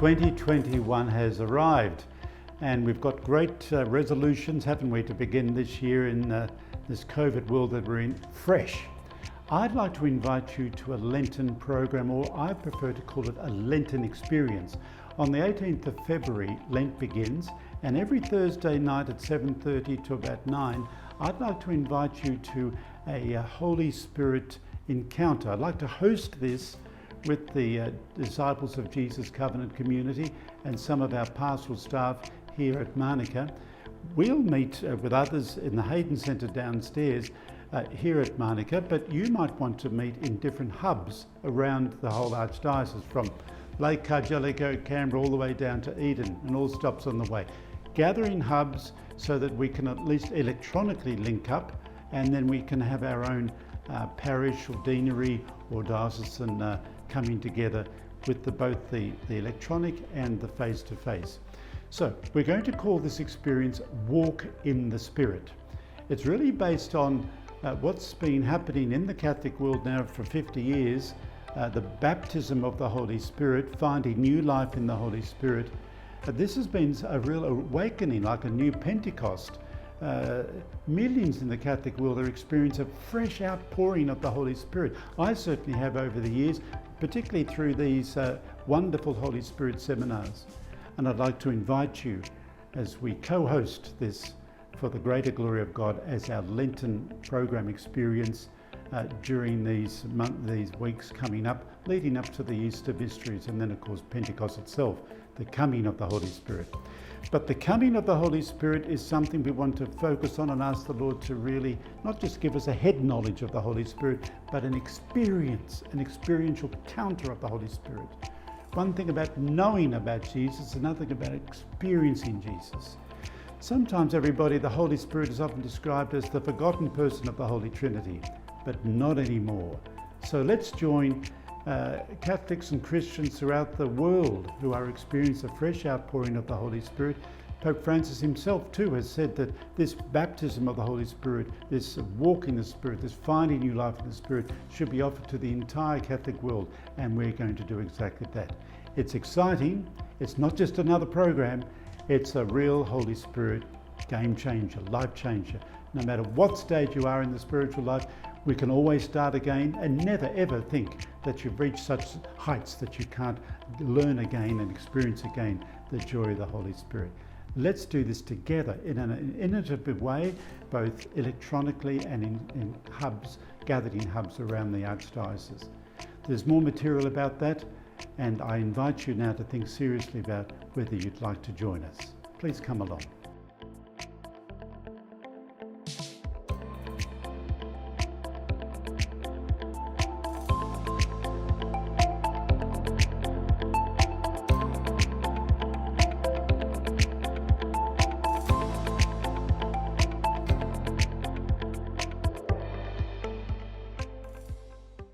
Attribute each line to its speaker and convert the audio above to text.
Speaker 1: 2021 has arrived, and we've got great resolutions, haven't we, to begin this year in this COVID world that we're in fresh. I'd like to invite you to a Lenten program, or I prefer to call it a Lenten experience. On the 18th of February, Lent begins, and every Thursday night at 7:30 to about 9, I'd like to invite you to a Holy Spirit encounter. I'd like to host this with the Disciples of Jesus Covenant community and some of our pastoral staff here at Manuka. We'll meet with others in the Hayden Centre downstairs here at Manuka, but you might want to meet in different hubs around the whole Archdiocese, from Lake Cargellico, Canberra, all the way down to Eden, and all stops on the way. Gather in hubs so that we can at least electronically link up, and then we can have our own parish or deanery or diocesan coming together with both the electronic and the face-to-face. So we're going to call this experience Walk in the Spirit. It's really based on what's been happening in the Catholic world now for 50 years, the baptism of the Holy Spirit, finding new life in the Holy Spirit. This has been a real awakening, like a new Pentecost. Millions in the Catholic world are experiencing a fresh outpouring of the Holy Spirit. I certainly have over the years, particularly through these wonderful Holy Spirit seminars. And I'd like to invite you as we co-host this for the greater glory of God as our Lenten program experience during these weeks coming up, leading up to the Easter mysteries, and then of course Pentecost itself, the coming of the Holy Spirit. But the coming of the Holy Spirit is something we want to focus on and ask the Lord to really not just give us a head knowledge of the Holy Spirit, but an experience, an experiential encounter of the Holy Spirit. One thing about knowing about Jesus, another thing about experiencing Jesus. Sometimes the Holy Spirit is often described as the forgotten person of the Holy Trinity, but not anymore. So let's join Catholics and Christians throughout the world who are experiencing a fresh outpouring of the Holy Spirit. Pope Francis himself too has said that this baptism of the Holy Spirit, this walk in the Spirit, this finding new life in the Spirit should be offered to the entire Catholic world, and we're going to do exactly that. It's exciting. It's not just another program. It's a real Holy Spirit game changer, life changer. No matter what stage you are in the spiritual life, we can always start again, and never ever think that you've reached such heights that you can't learn again and experience again the joy of the Holy Spirit. Let's do this together in an innovative way, both electronically and in hubs, gathered in hubs around the Archdiocese. There's more material about that, and I invite you now to think seriously about whether you'd like to join us. Please come along.